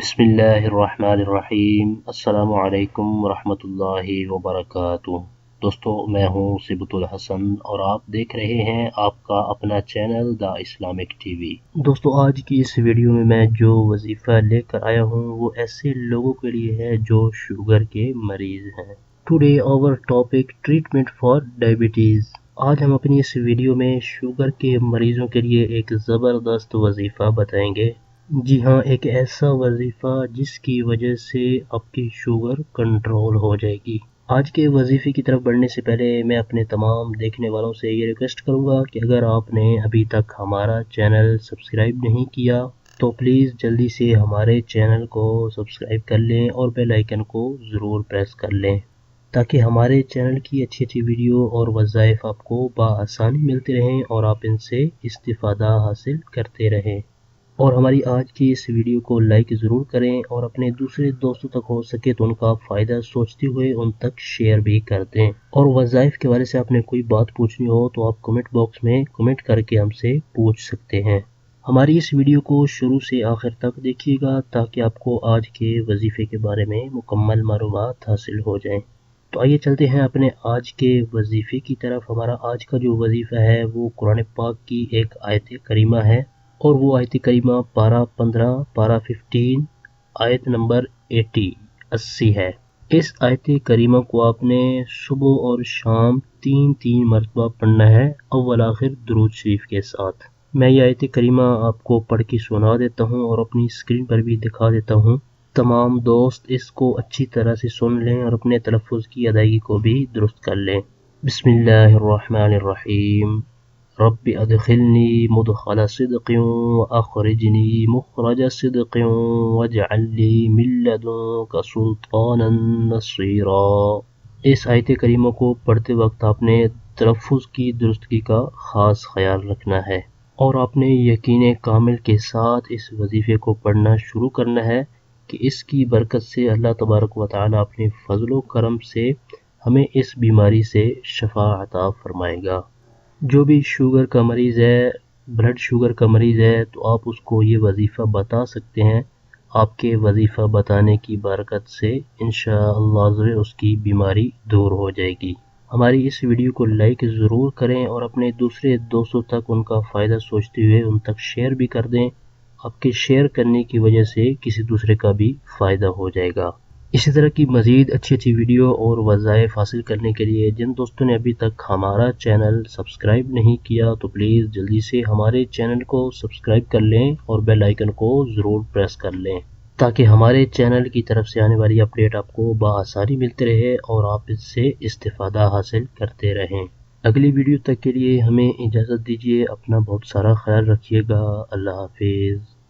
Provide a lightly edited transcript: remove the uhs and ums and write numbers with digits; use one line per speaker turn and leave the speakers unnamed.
बिस्मिल्लाहिर्रहमानिर्रहीम अस्सलामुअलैकुम वरहमतुल्लाहि वबरकातुह। दोस्तों, मैं हूँ सिबतुल हसन और आप देख रहे हैं आपका अपना चैनल द इस्लामिक टीवी। दोस्तों, आज की इस वीडियो में मैं जो वजीफ़ा लेकर आया हूँ वो ऐसे लोगों के लिए है जो शुगर के मरीज़ हैं। Today our topic treatment for diabetes. आज हम अपनी इस वीडियो में शुगर के मरीजों के लिए एक ज़बरदस्त वजीफ़ा बताएंगे। जी हाँ, एक ऐसा वजीफ़ा जिसकी वजह से आपकी शुगर कंट्रोल हो जाएगी। आज के वजीफ़े की तरफ बढ़ने से पहले मैं अपने तमाम देखने वालों से ये रिक्वेस्ट करूँगा कि अगर आपने अभी तक हमारा चैनल सब्सक्राइब नहीं किया तो प्लीज़ जल्दी से हमारे चैनल को सब्सक्राइब कर लें और बेल आइकन को ज़रूर प्रेस कर लें ताकि हमारे चैनल की अच्छी अच्छी वीडियो और वज़ाइफ आपको बआसानी मिलते रहें और आप इनसे इस्तिफ़ादा हासिल करते रहें। और हमारी आज की इस वीडियो को लाइक ज़रूर करें और अपने दूसरे दोस्तों तक हो सके तो उनका फ़ायदा सोचते हुए उन तक शेयर भी कर दें। और वज़ाइफ के बारे से आपने कोई बात पूछनी हो तो आप कमेंट बॉक्स में कमेंट करके हमसे पूछ सकते हैं। हमारी इस वीडियो को शुरू से आखिर तक देखिएगा ताकि आपको आज के वजीफ़े के बारे में मुकम्मल मालूमात हासिल हो जाएं। तो आइए चलते हैं अपने आज के वजीफ़े की तरफ। हमारा आज का जो वजीफ़ा है वो कुरान पाक की एक आयत करीमा है और वो आयत करीमा पारा 15 पारा 15 आयत नंबर 80 है। इस आयत करीमा को आपने सुबह और शाम 3 मरतबा पढ़ना है अव्वल आखिर दुरूद शरीफ के साथ। मैं ये आयत करीमा आपको पढ़ के सुना देता हूँ और अपनी स्क्रीन पर भी दिखा देता हूँ। तमाम दोस्त इसको अच्छी तरह से सुन लें और अपने तलफ़ुज़ की अदायगी को भी दुरुस्त कर लें। बिस्मिल्लाहिर्रहमानिर्रहीम। रब्बि अदखिलनी मुदखला सिद्क़िन व अखरिजनी मुखरज सिद्क़िन वजअल ली मिन लदुनका सुल्तानन नसीरा। इस आयत करीमा को पढ़ते वक्त आपने तलफ़ुज़ की दुरुस्तगी का ख़ास ख्याल रखना है और आपने यकीन कामिल के साथ इस वजीफ़े को पढ़ना शुरू करना है कि इसकी बरकत से अल्लाह तबारक व तआला अपने फजल व करम से हमें इस बीमारी से शफा अता फरमाएगा। जो भी शुगर का मरीज़ है, ब्लड शुगर का मरीज़ है, तो आप उसको ये वजीफ़ा बता सकते हैं। आपके वजीफ़ा बताने की बरकत से इंशाअल्लाह उसकी बीमारी दूर हो जाएगी। हमारी इस वीडियो को लाइक ज़रूर करें और अपने दूसरे दोस्तों तक उनका फ़ायदा सोचते हुए उन तक शेयर भी कर दें। आपके शेयर करने की वजह से किसी दूसरे का भी फ़ायदा हो जाएगा। इसी तरह की मज़ीद अच्छी अच्छी वीडियो और वज़ाइफ हासिल करने के लिए जिन दोस्तों ने अभी तक हमारा चैनल सब्सक्राइब नहीं किया तो प्लीज़ जल्दी से हमारे चैनल को सब्सक्राइब कर लें और बेल आइकन को ज़रूर प्रेस कर लें ताकि हमारे चैनल की तरफ से आने वाली अपडेट आपको बआसानी मिलती रहे और आप इससे इस्तिफ़ादा हासिल करते रहें। अगली वीडियो तक के लिए हमें इजाज़त दीजिए। अपना बहुत सारा ख्याल रखिएगा। अल्लाह हाफिज़।